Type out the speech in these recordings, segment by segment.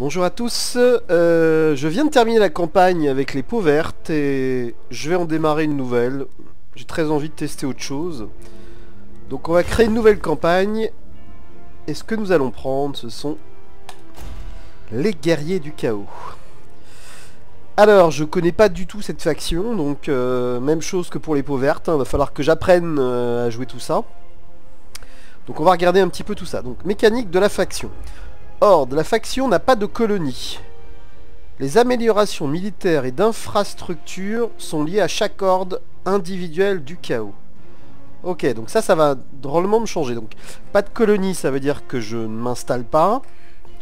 Bonjour à tous, je viens de terminer la campagne avec les peaux vertes et je vais en démarrer une nouvelle. J'ai très envie de tester autre chose. Donc on va créer une nouvelle campagne. Et ce que nous allons prendre, ce sont les guerriers du chaos. Alors, je connais pas du tout cette faction, donc même chose que pour les peaux vertes, hein, va falloir que j'apprenne à jouer tout ça. Donc on va regarder un petit peu tout ça. Donc mécanique de la faction. Horde, la faction n'a pas de colonie. Les améliorations militaires et d'infrastructures sont liées à chaque horde individuelle du chaos. Ok, donc ça va drôlement me changer. Donc pas de colonie, ça veut dire que je ne m'installe pas.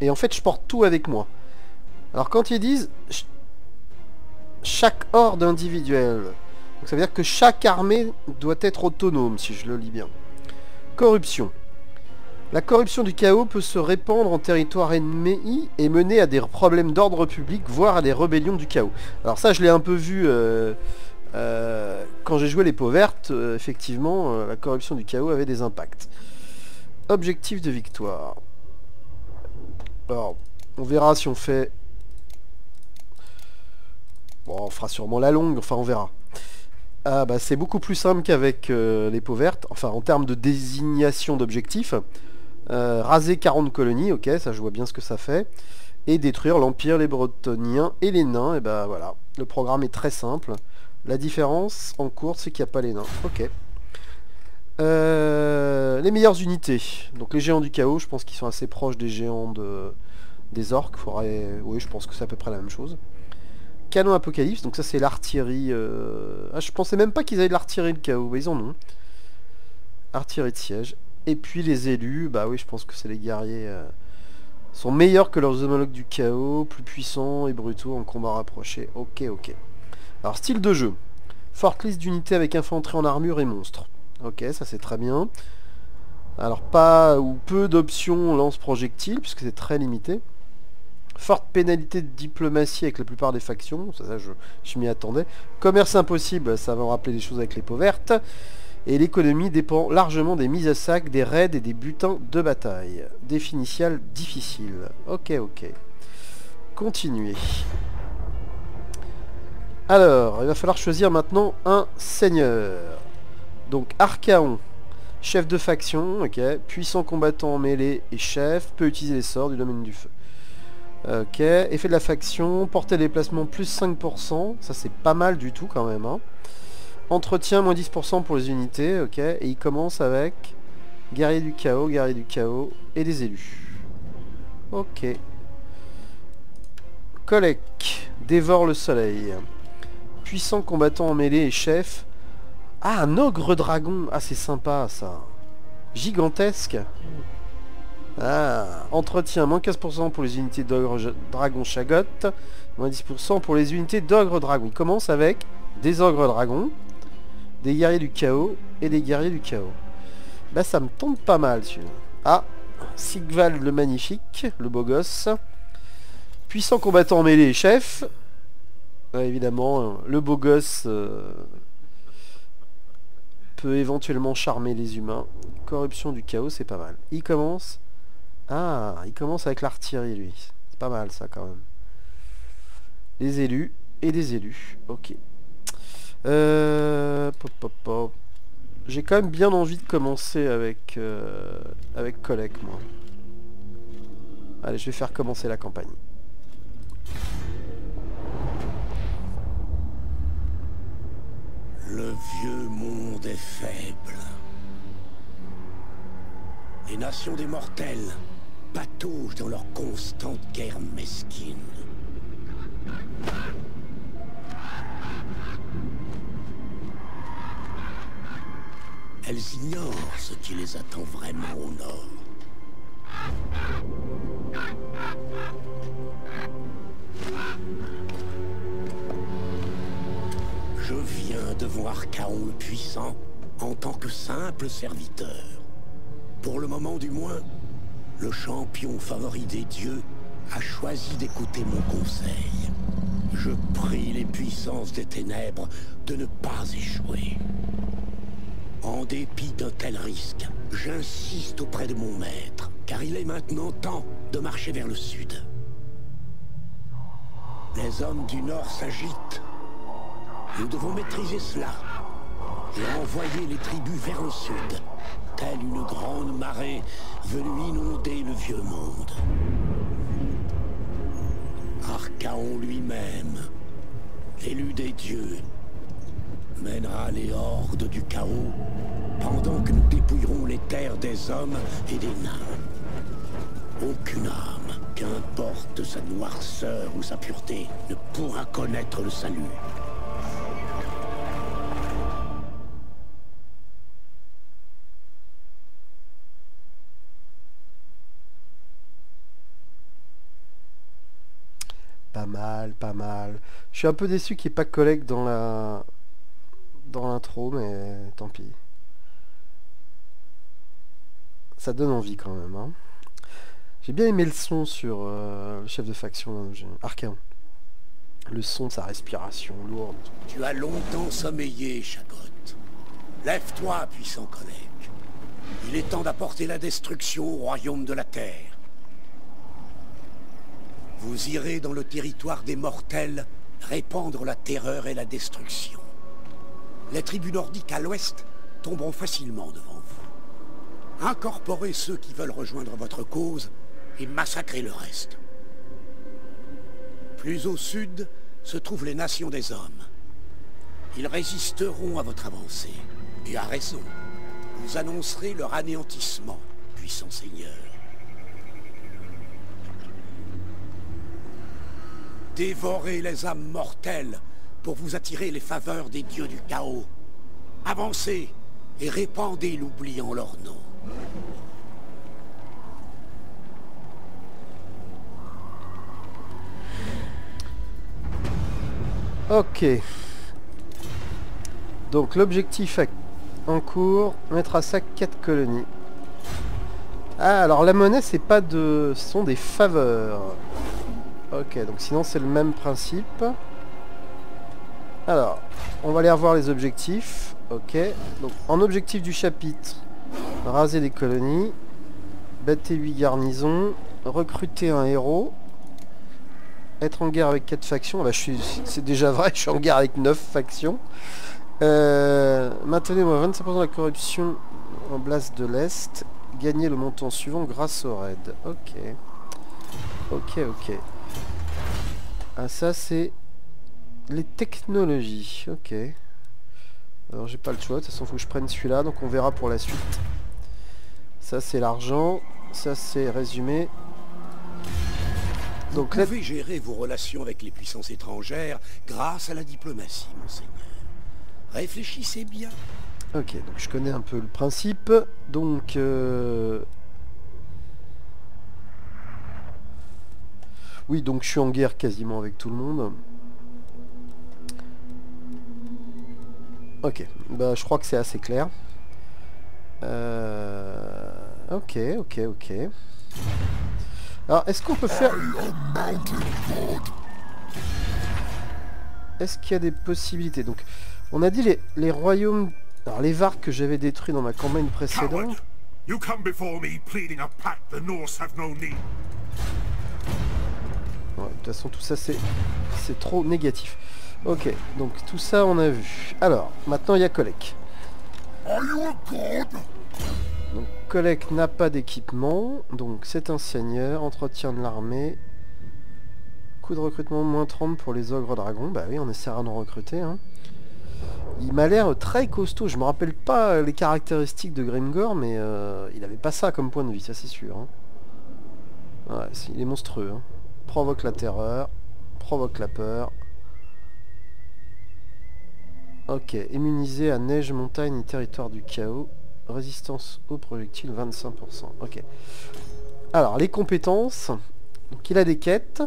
Et en fait, je porte tout avec moi. Alors quand ils disent chaque horde individuelle, donc ça veut dire que chaque armée doit être autonome, si je le lis bien. Corruption. La corruption du chaos peut se répandre en territoire ennemi et mener à des problèmes d'ordre public, voire à des rébellions du chaos. Alors ça, je l'ai un peu vu quand j'ai joué les peaux vertes. Effectivement, la corruption du chaos avait des impacts. Objectif de victoire. Alors, on verra si on fait... Bon, on fera sûrement la longue, enfin on verra. Ah bah c'est beaucoup plus simple qu'avec les peaux vertes, enfin en termes de désignation d'objectifs. Raser 40 colonies, ok, ça je vois bien ce que ça fait. Et détruire l'Empire, les Bretoniens et les nains, et bah voilà. Le programme est très simple. La différence en cours, c'est qu'il n'y a pas les nains. Ok. Les meilleures unités. Donc les géants du chaos, je pense qu'ils sont assez proches des géants des orques. Oui, je pense que c'est à peu près la même chose. Canon Apocalypse, donc ça c'est l'artillerie... Ah, je pensais même pas qu'ils avaient de l'artillerie de chaos, mais ils en ont. Artillerie de siège. Et puis les élus, bah oui, je pense que c'est les guerriers... sont meilleurs que leurs homologues du chaos, plus puissants et brutaux en combat rapproché. Ok, ok. Alors, style de jeu. Forte liste d'unités avec infanterie en armure et monstres. Ok, ça c'est très bien. Alors, pas ou peu d'options lance-projectiles, puisque c'est très limité. Forte pénalité de diplomatie avec la plupart des factions. Ça je m'y attendais. Commerce impossible, ça va me rappeler des choses avec les peaux vertes. Et l'économie dépend largement des mises à sac, des raids et des butins de bataille. Défi initial difficile. Ok, ok. Continuer. Alors, il va falloir choisir maintenant un seigneur. Donc, Archaon, chef de faction, ok. Puissant combattant en mêlée et chef, peut utiliser les sorts du domaine du feu. Ok, effet de la faction, portée de déplacement plus 5%. Ça, c'est pas mal du tout quand même, hein. Entretien, moins 10% pour les unités, ok. Et il commence avec guerrier du chaos et des élus. Ok. Kolek, dévore le soleil. Puissant combattant en mêlée et chef. Ah, un ogre dragon. Ah, c'est sympa ça. Gigantesque. Ah, entretien, moins 15% pour les unités d'ogre dragon Chagot. Moins 10% pour les unités d'ogre dragon. Il commence avec des ogres dragons, des guerriers du chaos et des guerriers du chaos. Bah ça me tombe pas mal celui-là. Ah, Sigvald le magnifique, le beau gosse. Puissant combattant en mêlée et chef. Évidemment, le beau gosse peut éventuellement charmer les humains. Corruption du chaos, c'est pas mal. Il commence... Ah, il commence avec l'artillerie lui. C'est pas mal ça quand même. Les élus et des élus. Ok. J'ai quand même bien envie de commencer avec Kolek, moi. Allez, je vais faire commencer la campagne. Le vieux monde est faible. Les nations des mortels pataugent dans leur constante guerre mesquine. Elles ignorent ce qui les attend vraiment au nord. Je viens de voir Chaon le Puissant en tant que simple serviteur. Pour le moment du moins, le champion favori des dieux a choisi d'écouter mon conseil. Je prie les puissances des ténèbres de ne pas échouer. En dépit d'un tel risque, j'insiste auprès de mon maître, car il est maintenant temps de marcher vers le sud. Les hommes du Nord s'agitent. Nous devons maîtriser cela et envoyer les tribus vers le sud, telle une grande marée venue inonder le vieux monde. Archaon lui-même, l'élu des dieux, mènera les hordes du chaos pendant que nous dépouillerons les terres des hommes et des nains. Aucune âme, qu'importe sa noirceur ou sa pureté, ne pourra connaître le salut. Pas mal, pas mal. Je suis un peu déçu qu'il n'y ait pas collègue dans l'intro, mais tant pis. Ça donne envie quand même, hein. J'ai bien aimé le son sur le chef de faction, Archaon. Le son de sa respiration lourde. Tu as longtemps sommeillé, Shagot. Lève-toi, puissant collègue. Il est temps d'apporter la destruction au royaume de la Terre. Vous irez dans le territoire des mortels répandre la terreur et la destruction. Les tribus nordiques à l'ouest tomberont facilement devant vous. Incorporez ceux qui veulent rejoindre votre cause et massacrez le reste. Plus au sud se trouvent les nations des hommes. Ils résisteront à votre avancée, et à raison. Vous annoncerez leur anéantissement, puissant seigneur. Dévorez les âmes mortelles pour vous attirer les faveurs des dieux du chaos. Avancez et répandez l'oubli en leur nom. Ok. Donc l'objectif en cours, mettre à sac 4 colonies. Ah, alors la monnaie, c'est pas de... Ce sont des faveurs. Ok, donc sinon c'est le même principe. Alors, on va aller revoir les objectifs. Ok, donc en objectif du chapitre, raser des colonies, bâtir 8 garnisons, recruter un héros, être en guerre avec 4 factions. Là, c'est déjà vrai, je suis en guerre avec 9 factions. Maintenez moi 25% de la corruption en Blast de l'Est. Gagner le montant suivant grâce au raid. Ok. Ok, ok. Ah, ça c'est les technologies. Ok. Alors j'ai pas le choix, de toute façon faut que je prenne celui-là, donc on verra pour la suite. Ça c'est l'argent, ça c'est résumé. Donc vous pouvez gérer vos relations avec les puissances étrangères grâce à la diplomatie, monseigneur. Réfléchissez bien. Ok, donc je connais un peu le principe. Donc... Oui, donc je suis en guerre quasiment avec tout le monde. Ok, bah je crois que c'est assez clair. Ok, ok, ok. Alors, est-ce qu'on peut faire... Est-ce qu'il y a des possibilités? Donc, on a dit les royaumes... Alors, les Varks que j'avais détruits dans ma campagne précédente... Ouais, de toute façon, tout ça, c'est trop négatif. Ok, donc tout ça, on a vu. Alors, maintenant, il y a Kolek. Donc, Kolek n'a pas d'équipement. Donc, c'est un seigneur. Entretien de l'armée. Coût de recrutement, moins 30 pour les ogres dragons. Bah oui, on essaiera d'en recruter. Hein. Il m'a l'air très costaud. Je me rappelle pas les caractéristiques de Grimgor, mais il avait pas ça comme point de vie, ça c'est sûr. Hein. Ouais, il est monstrueux. Hein. Provoque la terreur, provoque la peur. Ok, immunisé à neige, montagne et territoire du chaos. Résistance aux projectiles 25%. Ok. Alors, les compétences. Donc, il a des quêtes.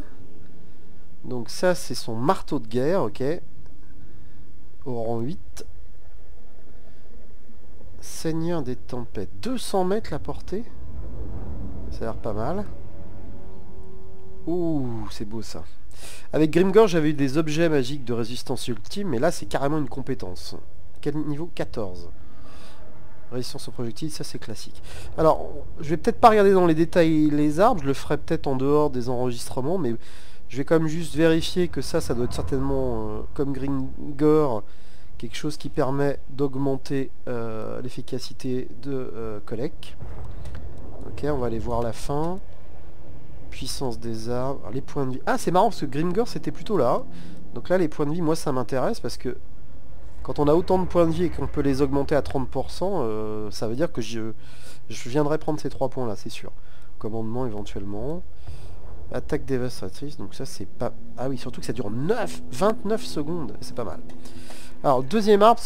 Donc ça, c'est son marteau de guerre, ok. Au rang 8. Seigneur des tempêtes. 200 mètres la portée. Ça a l'air pas mal. Ouh, c'est beau ça. Avec Grimgor, j'avais eu des objets magiques de résistance ultime, mais là, c'est carrément une compétence. Quel niveau? 14. Résistance aux projectiles, ça c'est classique. Alors, je vais peut-être pas regarder dans les détails les arbres, je le ferai peut-être en dehors des enregistrements, mais je vais quand même juste vérifier que ça doit être certainement, comme Grimgor, quelque chose qui permet d'augmenter l'efficacité de Collect. Ok, on va aller voir la fin. Puissance des arbres, alors, les points de vie. Ah, c'est marrant parce que Grimgor c'était plutôt là. Donc là, les points de vie, moi ça m'intéresse parce que quand on a autant de points de vie et qu'on peut les augmenter à 30%, ça veut dire que je viendrai prendre ces 3 points là, c'est sûr. Commandement éventuellement. Attaque dévastatrice, donc ça c'est pas... Ah oui, surtout que ça dure 29 secondes, c'est pas mal. Alors, deuxième arbre,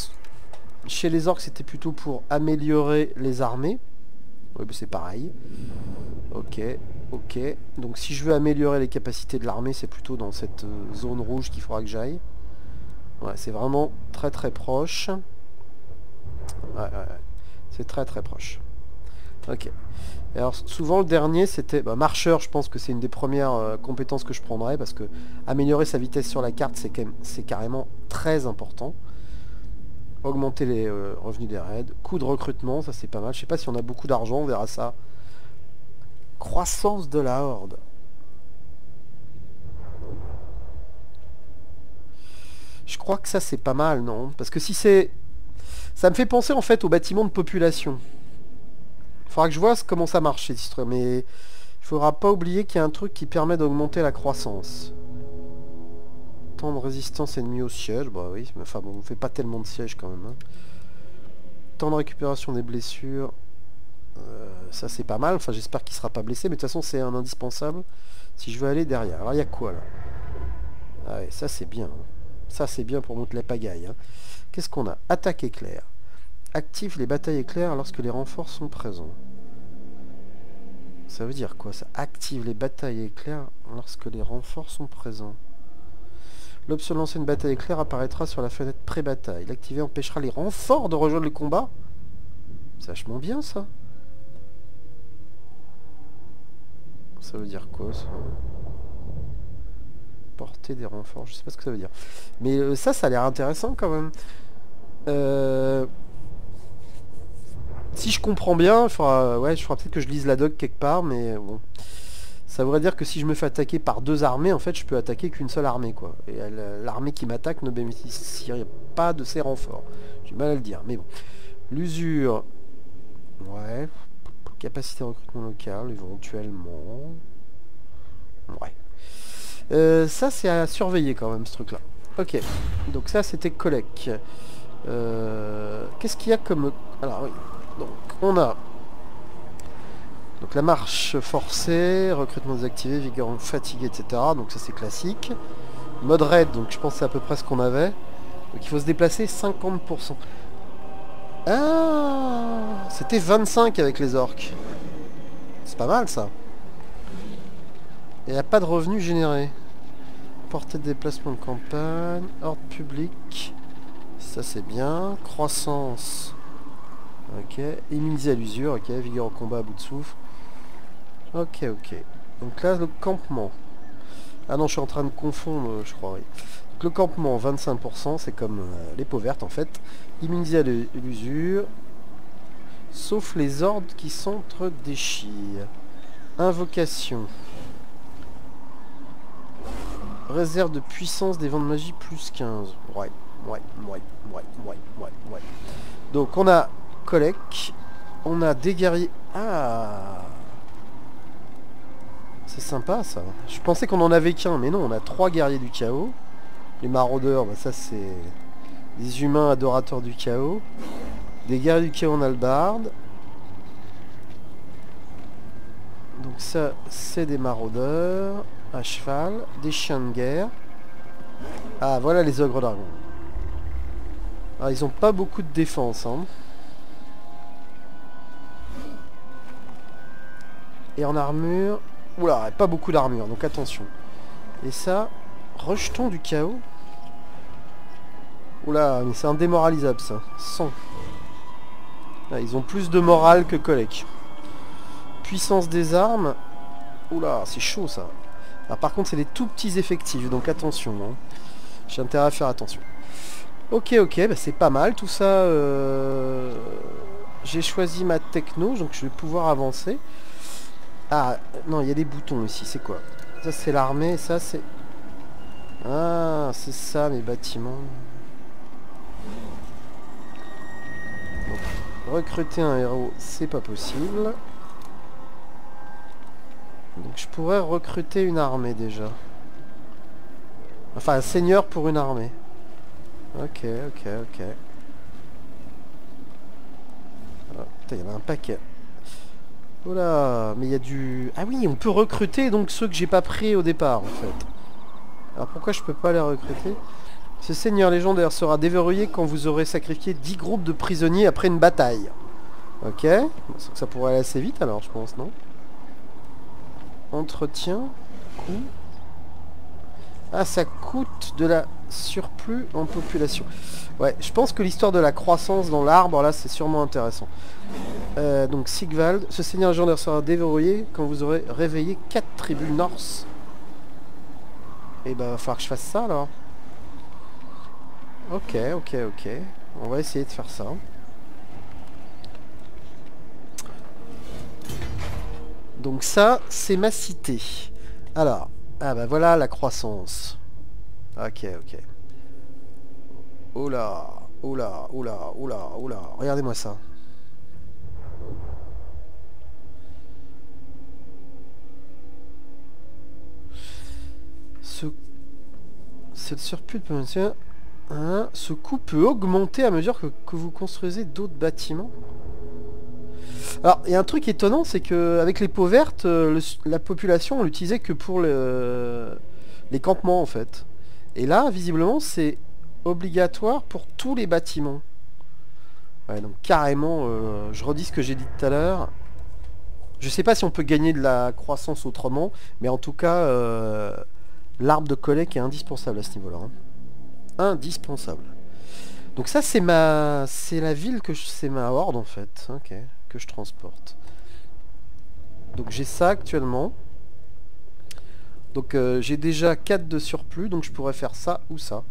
chez les orques c'était plutôt pour améliorer les armées. Oui, bah, c'est pareil. Ok, ok. Donc si je veux améliorer les capacités de l'armée, c'est plutôt dans cette zone rouge qu'il faudra que j'aille. Ouais, c'est vraiment très très proche. Ouais. C'est très très proche. Ok. Et alors souvent le dernier c'était... Bah, marcheur, je pense que c'est une des premières compétences que je prendrais parce que améliorer sa vitesse sur la carte c'est carrément très important. Augmenter les revenus des raids. Coût de recrutement, ça c'est pas mal. Je sais pas si on a beaucoup d'argent, on verra ça. Croissance de la horde. Je crois que ça c'est pas mal, non? Parce que si c'est... Ça me fait penser en fait aux bâtiments de population. Il faudra que je vois comment ça marche cette histoire. Mais il faudra pas oublier qu'il y a un truc qui permet d'augmenter la croissance. Temps de résistance ennemie au siège. Bah oui, mais enfin bon, on fait pas tellement de sièges quand même. Hein. Temps de récupération des blessures. Ça c'est pas mal. Enfin j'espère qu'il sera pas blessé. Mais de toute façon c'est un indispensable. Si je veux aller derrière. Alors il y a quoi là? Ah ouais, ça c'est bien. Hein. Ça c'est bien pour monter la pagaille. Hein. Qu'est-ce qu'on a? Attaque éclair. Active les batailles éclairs lorsque les renforts sont présents. Ça veut dire quoi ça? Active les batailles éclairs lorsque les renforts sont présents. L'option de lancer une bataille éclair apparaîtra sur la fenêtre pré-bataille. L'activer empêchera les renforts de rejoindre le combat. C'est vachement bien ça. Ça veut dire quoi ça? Porter des renforts, je sais pas ce que ça veut dire. Mais ça a l'air intéressant quand même. Si je comprends bien, il faudra peut-être que je lise la doc quelque part, mais bon. Ça voudrait dire que si je me fais attaquer par 2 armées, en fait, je peux attaquer qu'une seule armée, quoi. Et l'armée qui m'attaque ne bénéficierait pas de ses renforts. J'ai mal à le dire, mais bon. L'usure. Ouais. Capacité de recrutement local, éventuellement. Ouais. Ça, c'est à surveiller quand même, ce truc-là. Ok. Donc ça, c'était Collect. Qu'est-ce qu'il y a comme... Alors, oui. Donc, on a... Donc la marche forcée, recrutement désactivé, vigueur fatigué, etc. Donc ça c'est classique. Mode raid, donc je pense que c'est à peu près ce qu'on avait. Donc il faut se déplacer 50%. Ah, c'était 25 avec les orques. C'est pas mal ça. Et il n'y a pas de revenus générés. Portée de déplacement de campagne, horde publique. Ça c'est bien. Croissance. Ok. Immunisé à l'usure, ok. Vigueur au combat à bout de souffle. Ok. Donc là, le campement. Ah non, je suis en train de confondre, je crois, oui. Donc, le campement, 25%, c'est comme les peaux vertes, en fait. Immunisé à l'usure. Sauf les ordres qui s'entre-déchirent. Invocation. Réserve de puissance des vents de magie, plus 15. Ouais. Donc, on a Collect. On a des guerriers... Ah, c'est sympa ça. Je pensais qu'on en avait qu'un, mais non, on a 3 guerriers du chaos. Les maraudeurs, bah ça c'est des humains adorateurs du chaos. Des guerriers du chaos en hallebarde. Donc ça, c'est des maraudeurs à cheval. Des chiens de guerre. Ah, voilà les ogres d'argent. Alors ils ont pas beaucoup de défense, hein. Et en armure... Oula, pas beaucoup d'armure, donc attention. Et ça, rejeton du chaos. Oula, mais c'est indémoralisable ça. 100. Là, ils ont plus de morale que Collect. Puissance des armes. Oula, c'est chaud ça. Alors, par contre, c'est des tout petits effectifs, donc attention. Hein. J'ai intérêt à faire attention. Ok, bah, c'est pas mal tout ça. j'ai choisi ma techno, donc je vais pouvoir avancer. Ah, non, il y a des boutons ici, c'est quoi? Ça, c'est l'armée, ça, c'est... Ah, c'est ça, mes bâtiments. Donc, recruter un héros, c'est pas possible. Donc, je pourrais recruter une armée, déjà. Enfin, un seigneur pour une armée. Ok, ok, ok. Oh, putain, il y en a un paquet. Oh là, mais il y a du... Ah oui, on peut recruter donc ceux que j'ai pas pris au départ, en fait. Alors pourquoi je peux pas les recruter? Ce seigneur légendaire sera déverrouillé quand vous aurez sacrifié 10 groupes de prisonniers après une bataille. Ok. Ça pourrait aller assez vite alors, je pense, non? Entretien. Coût. Ah, ça coûte de la surplus en population. Ouais, je pense que l'histoire de la croissance dans l'arbre, là, c'est sûrement intéressant. Donc Sigvald, ce seigneur légendaire sera déverrouillé quand vous aurez réveillé 4 tribus norse. Et bah, va falloir que je fasse ça alors. Ok, ok, ok. On va essayer de faire ça. Donc ça, c'est ma cité. Alors, ah bah voilà la croissance. Ok, ok. Oula, oula, oula, oula, oula. Regardez-moi ça. C'est le surplus de potentiel. Hein, ce coût peut augmenter à mesure que vous construisez d'autres bâtiments. Alors, il y a un truc étonnant, c'est que avec les peaux vertes, la population, on l'utilisait que pour les campements, en fait. Et là, visiblement, c'est obligatoire pour tous les bâtiments. Ouais, donc carrément, je redis ce que j'ai dit tout à l'heure. Je sais pas si on peut gagner de la croissance autrement, mais en tout cas, l'arbre de collecte est indispensable à ce niveau-là. Hein. Indispensable. Donc ça, c'est la ville c'est ma horde en fait, ok, que je transporte. Donc j'ai ça actuellement. Donc j'ai déjà 4 de surplus, donc je pourrais faire ça ou ça.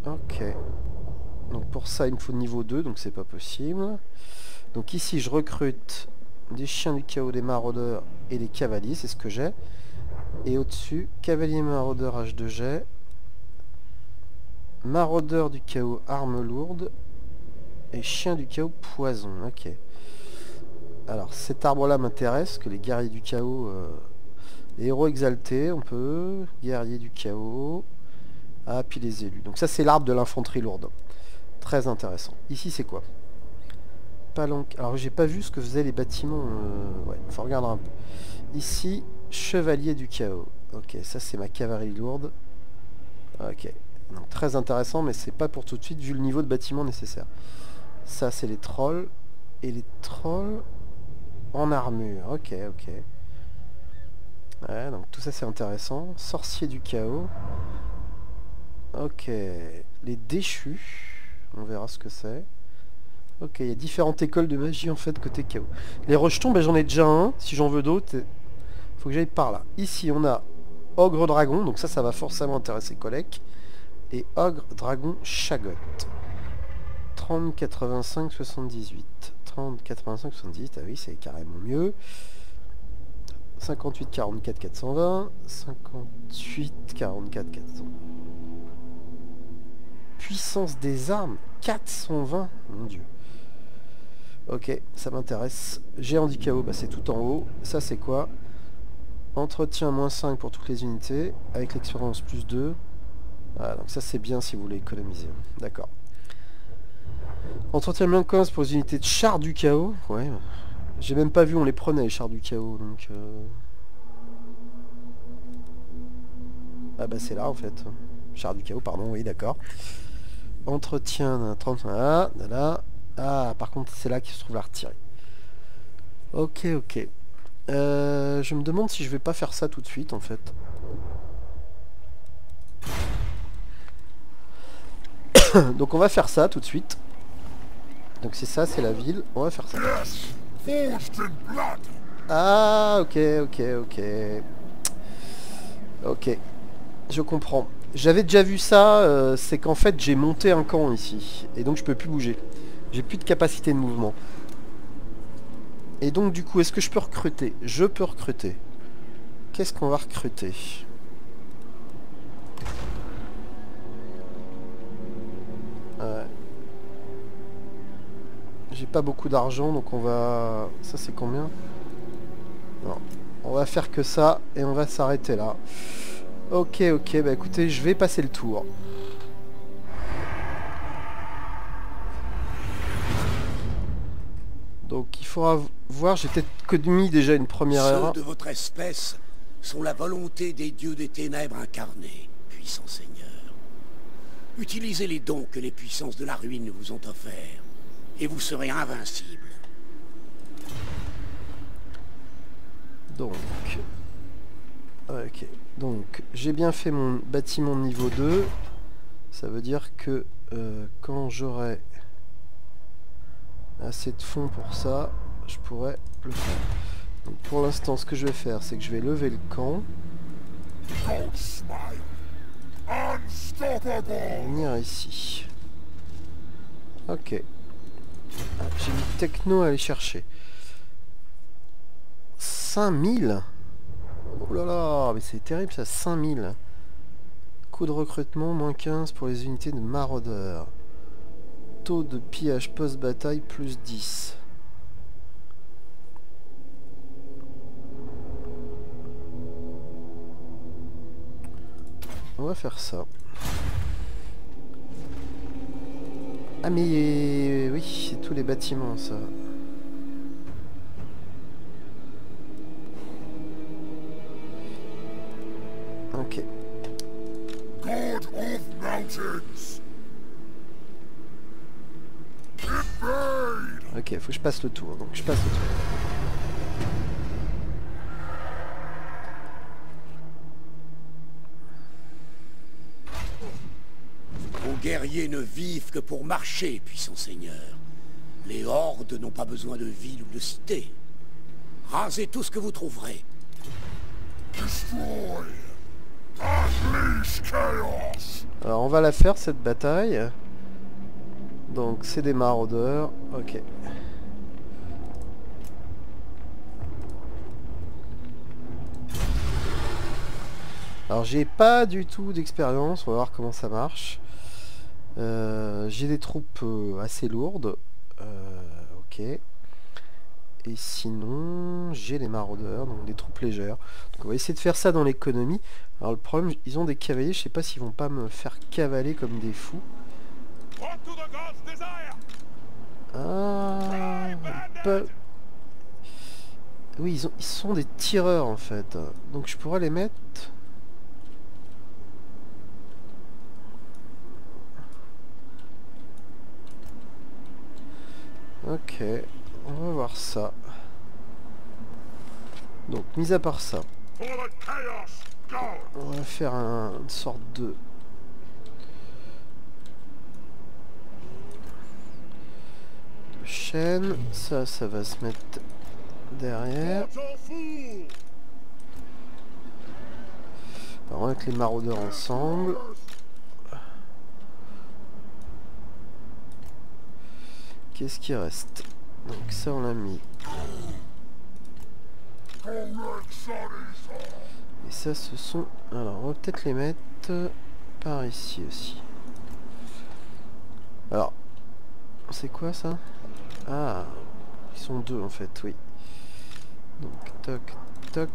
Ok. Donc pour ça, il me faut niveau 2, donc c'est pas possible. Donc ici, je recrute des chiens du chaos, des maraudeurs et des cavaliers, c'est ce que j'ai. Et au-dessus, cavalier maraudeur H2G. Maraudeur du chaos, arme lourde. Et chien du chaos, poison. Ok. Alors cet arbre-là m'intéresse, que les guerriers du chaos... les héros exaltés, on peut. Guerriers du chaos. Ah, puis les élus. Donc ça, c'est l'arbre de l'infanterie lourde. Très intéressant. Ici, c'est quoi? Palanque. Alors, j'ai pas vu ce que faisaient les bâtiments. Ouais, faut regarder un peu. Ici, chevalier du chaos. Ok, ça, c'est ma cavalerie lourde. Ok. Donc, très intéressant, mais c'est pas pour tout de suite, vu le niveau de bâtiment nécessaire. Ça, c'est les trolls. Et les trolls en armure. Ok, ok. Ouais, donc tout ça, c'est intéressant. Sorcier du chaos. Ok. Les déchus. On verra ce que c'est. Ok, il y a différentes écoles de magie en fait côté chaos. Les rejetons, ben, j'en ai déjà un. Si j'en veux d'autres, faut que j'aille par là. Ici, on a Ogre Dragon. Donc ça va forcément intéresser Kolek. Et Ogre Dragon Chagot. 30, 85, 78. 30, 85, 78. Ah oui, c'est carrément mieux. 58, 44, 420. 58, 44, 400. Puissance des armes, 420. Mon dieu. Ok, ça m'intéresse. Géant du chaos, bah c'est tout en haut. Ça c'est quoi? Entretien moins 5 pour toutes les unités, avec l'expérience plus 2. Voilà, donc ça c'est bien si vous voulez économiser. D'accord. Entretien moins 15 pour les unités de chars du chaos. Ouais. J'ai même pas vu, on les prenait les chars du chaos, donc... Ah bah c'est là en fait. Chars du chaos, pardon, oui d'accord. Entretien d'un 30... Là, là. Ah, par contre, c'est là qu'il se trouve l'artillerie. Ok, ok. Je me demande si je vais pas faire ça tout de suite, en fait. Donc on va faire ça tout de suite. Donc c'est ça, c'est la ville. On va faire ça. Ah, ok, ok, ok. Ok. Je comprends. J'avais déjà vu ça, c'est qu'en fait j'ai monté un camp ici. Et donc je peux plus bouger. J'ai plus de capacité de mouvement. Et donc du coup, est-ce que je peux recruter? Je peux recruter. Qu'est-ce qu'on va recruter? J'ai pas beaucoup d'argent, donc on va... Ça c'est combien? Non. On va faire que ça, et on va s'arrêter là. Ok, ok, bah écoutez, je vais passer le tour. Donc il faudra voir, j'ai peut-être commis déjà une première erreur. Ceux de votre espèce sont la volonté des dieux des ténèbres incarnés, puissant Seigneur. Utilisez les dons que les puissances de la ruine vous ont offerts, et vous serez invincibles. Donc... Ok, donc j'ai bien fait mon bâtiment niveau 2. Ça veut dire que quand j'aurai assez de fonds pour ça, je pourrais le faire. Donc pour l'instant, ce que je vais faire, c'est que je vais lever le camp. Venir ici. Ok. Ah, j'ai du techno à aller chercher. 5000. Oh là là, mais c'est terrible ça, 5000. Coût de recrutement, moins 15 pour les unités de maraudeurs. Taux de pillage post-bataille, plus 10. On va faire ça. Ah mais oui, c'est tous les bâtiments ça. Ok. Ok, faut que je passe le tour, donc je passe le tour. Vos guerriers ne vivent que pour marcher, puissant Seigneur. Les hordes n'ont pas besoin de villes ou de cités. Rasez tout ce que vous trouverez. Alors on va la faire cette bataille. Donc c'est des maraudeurs. Ok. Alors j'ai pas du tout d'expérience, on va voir comment ça marche. J'ai des troupes assez lourdes. Ok. Et sinon, j'ai les maraudeurs, donc des troupes légères. Donc on va essayer de faire ça dans l'économie. Alors le problème, ils ont des cavaliers, je sais pas s'ils vont pas me faire cavaler comme des fous. Ah, oui, ils sont des tireurs en fait. Donc je pourrais les mettre... Ok, on va voir ça. Donc, mis à part ça, on va faire une sorte de... chaîne. Ça va se mettre derrière. Alors, on va mettre les maraudeurs ensemble. Qu'est-ce qui reste? Donc ça on l'a mis. Et ça ce sont... Alors on va peut-être les mettre par ici aussi. Alors, c'est quoi ça? Ah, ils sont deux en fait, oui. Donc toc toc.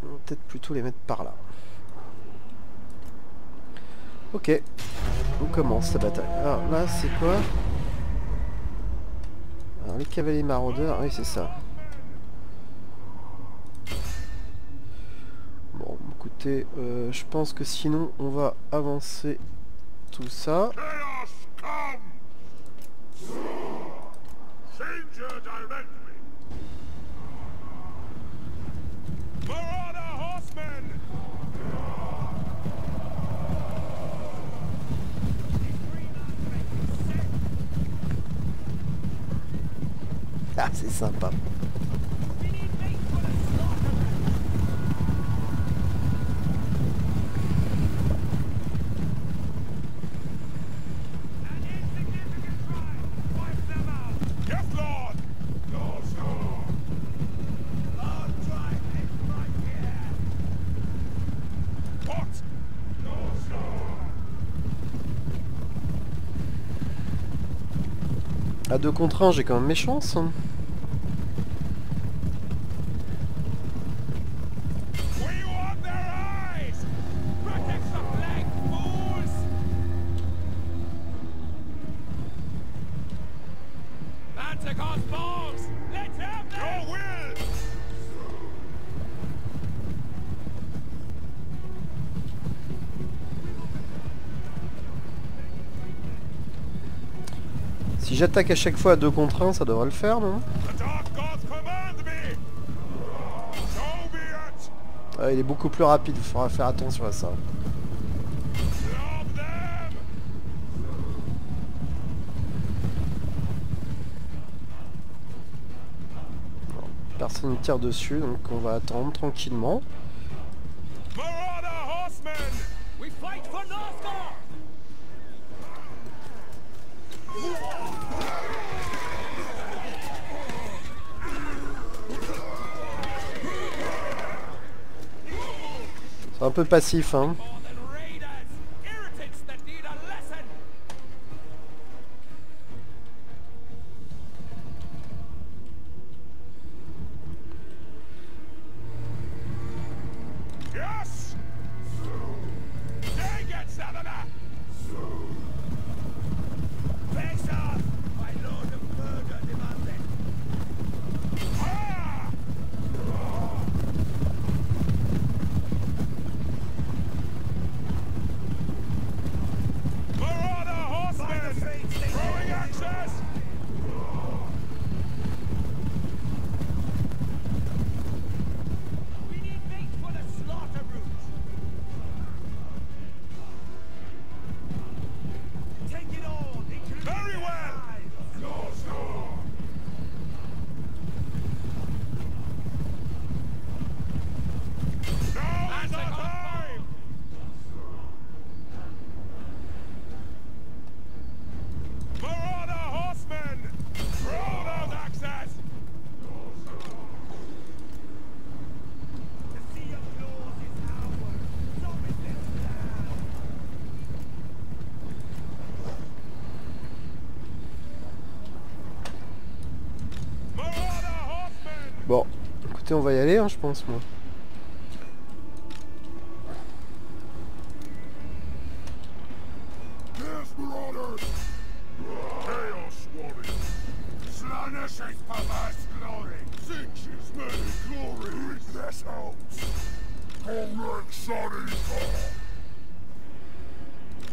On va peut-être plutôt les mettre par là. Ok, on commence la bataille. Alors là c'est quoi? Alors les cavaliers maraudeurs, oui c'est ça. Bon, écoutez, je pense que sinon on va avancer tout ça. Ah, c'est sympa. À 2 contre 1, j'ai quand même mes chances. Si j'attaque à chaque fois à 2 contre 1, ça devrait le faire, non? Ah, il est beaucoup plus rapide, il faudra faire attention à ça. Non, personne ne tire dessus, donc on va attendre tranquillement. C'est un peu passif, hein. Bon, écoutez, on va y aller, hein, je pense, moi.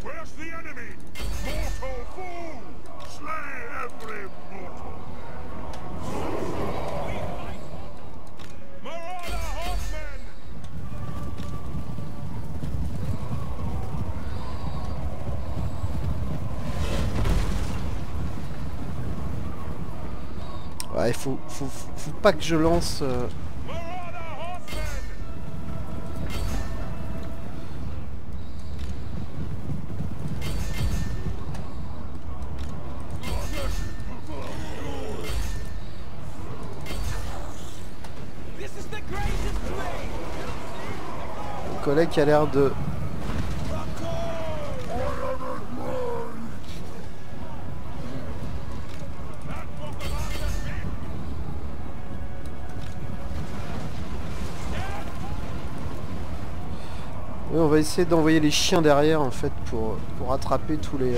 Where's the enemy? Mortal fool! Slay every mortal! Marauder horsemen! Ouais, il faut pas que je lance... Mon collègue qui a l'air de... Oui, on va essayer d'envoyer les chiens derrière en fait pour attraper tous les...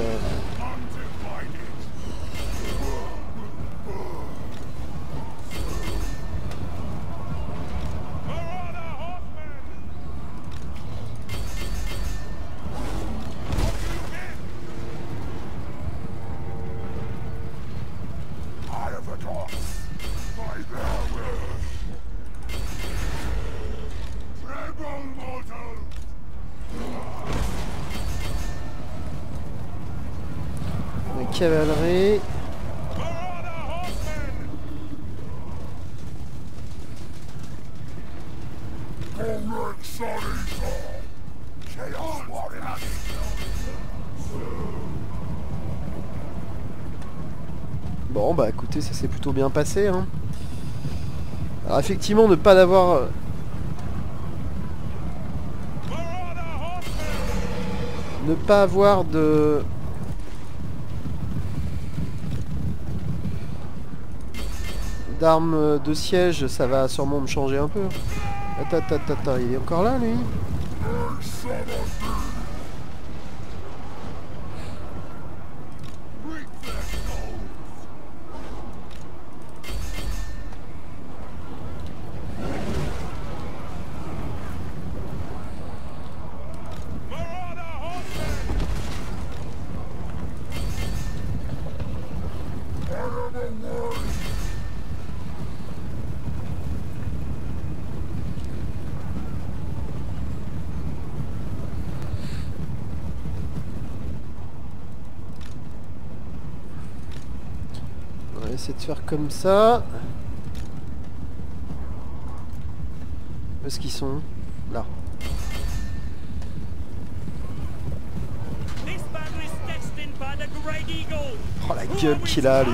cavalerie. Bon bah écoutez, ça s'est plutôt bien passé, hein. Alors effectivement, ne pas d'avoir... Ne pas avoir de... d'armes de siège, ça va sûrement me changer un peu. Attends, il est encore là, lui? On va essayer de faire comme ça. Où est-ce qu'ils sont? Là. Oh la gueule qu'il a, lui.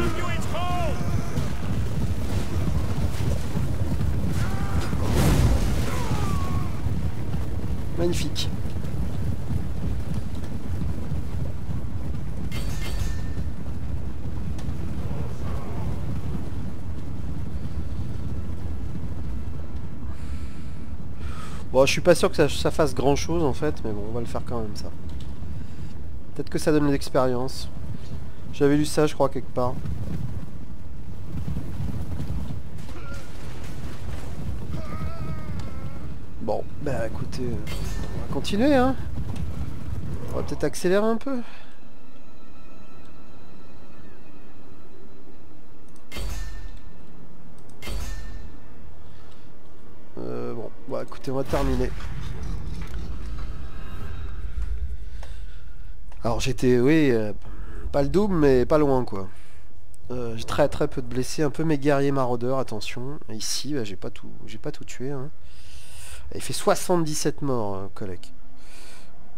Magnifique. Bon, je suis pas sûr que ça fasse grand chose en fait, mais bon, on va le faire quand même ça. Peut-être que ça donne de l'expérience. J'avais lu ça, je crois, quelque part. Bon, bah écoutez, on va continuer, hein. On va peut-être accélérer un peu. Bon, bah écoutez, on va terminer. Alors j'étais, oui, pas le double, mais pas loin, quoi. J'ai très peu de blessés, un peu mes guerriers maraudeurs, attention. Et ici, bah, j'ai pas tout tué, hein. Il fait 77 morts, collègue.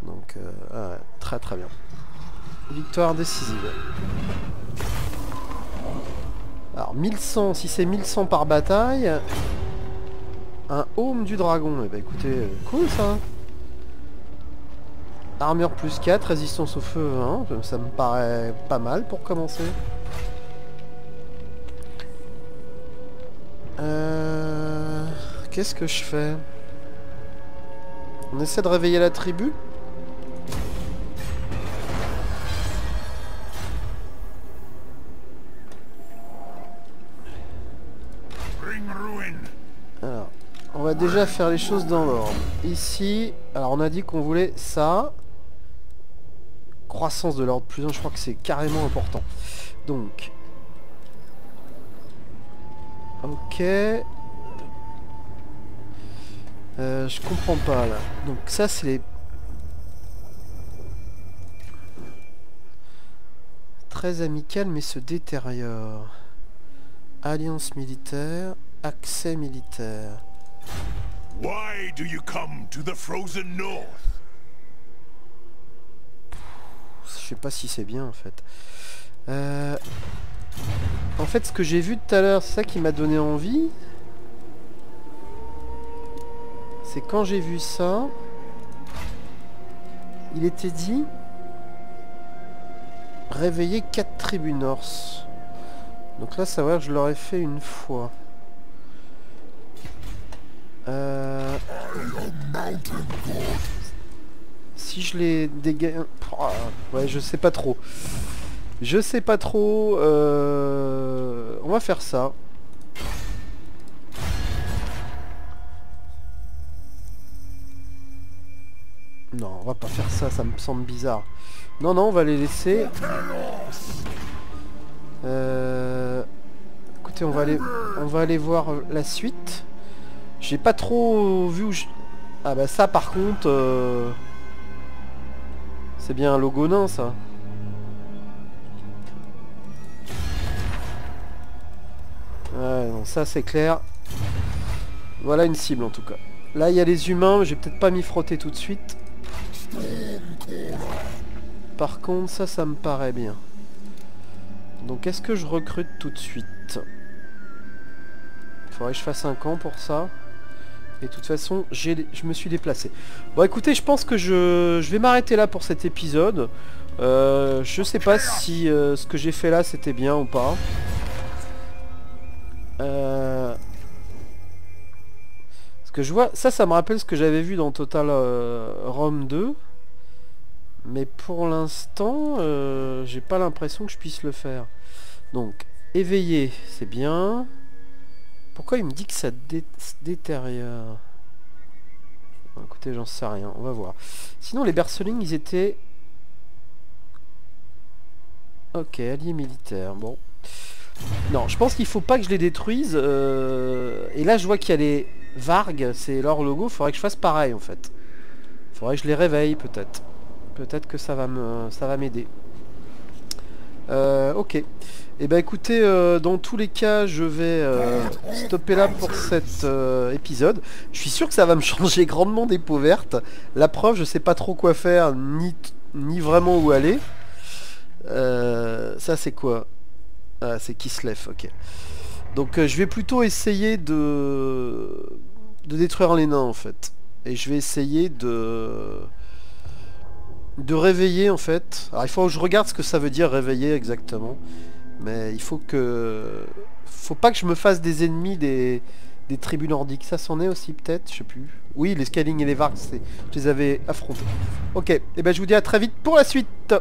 Donc, ouais, très bien. Victoire décisive. Alors, 1100, si c'est 1100 par bataille... Un Home du Dragon, eh ben écoutez, cool ça. Armure plus 4, résistance au feu 1, ça me paraît pas mal pour commencer. Qu'est-ce que je fais? On essaie de réveiller la tribu? Alors, on va déjà faire les choses dans l'ordre. Ici, alors on a dit qu'on voulait ça. Croissance de l'ordre plus 1, je crois que c'est carrément important. Donc... Ok... je comprends pas là. Donc ça c'est les... Très amical mais se détériore. Alliance militaire, accès militaire. Why do you come to the frozen north? Je sais pas si c'est bien en fait. En fait ce que j'ai vu tout à l'heure, c'est ça qui m'a donné envie. C'est quand j'ai vu ça, il était dit réveiller 4 tribus norse. Donc là ça va, je l'aurais fait une fois. Si je les dégage... Ouais, je sais pas trop. Je sais pas trop. On va faire ça. Non, on va pas faire ça, ça me semble bizarre. Non, on va les laisser. Écoutez, on va aller voir la suite. J'ai pas trop vu où je... Ah bah ça par contre... C'est bien un logo nain ça. Ouais, non, ça c'est clair. Voilà une cible en tout cas. Là il y a les humains, j'ai peut-être pas m'y frotter tout de suite. Par contre ça me paraît bien. Donc est-ce que je recrute tout de suite? Il faudrait que je fasse un camp pour ça. Et de toute façon, je me suis déplacé. Bon écoutez, je pense que je vais m'arrêter là pour cet épisode. Je sais pas si ce que j'ai fait là c'était bien ou pas. Ce que je vois, ça me rappelle ce que j'avais vu dans Total Rome 2. Mais pour l'instant, j'ai pas l'impression que je puisse le faire. Donc, éveiller, c'est bien. Pourquoi il me dit que ça se détériore? Écoutez, j'en sais rien, on va voir. Sinon, les bercelings, ils étaient... Ok, alliés militaires, bon. Non, je pense qu'il faut pas que je les détruise. Et là, je vois qu'il y a les Varg, c'est leur logo. Il faudrait que je fasse pareil, en fait. Il faudrait que je les réveille, peut-être. Peut-être que ça va m'aider. Ok. Et ben écoutez, dans tous les cas, je vais stopper là pour cet épisode. Je suis sûr que ça va me changer grandement des peaux vertes. La preuve, je sais pas trop quoi faire, ni vraiment où aller. Ça c'est quoi? Ah, c'est Kislev, ok. Donc je vais plutôt essayer de détruire les nains en fait. Et je vais essayer de réveiller en fait. Alors il faut que je regarde ce que ça veut dire réveiller exactement. Mais il faut pas que je me fasse des ennemis des tribus nordiques. Ça s'en est aussi peut-être, je sais plus. Oui, les Scaling et les Varg, je les avais affrontés. Ok, et ben je vous dis à très vite pour la suite.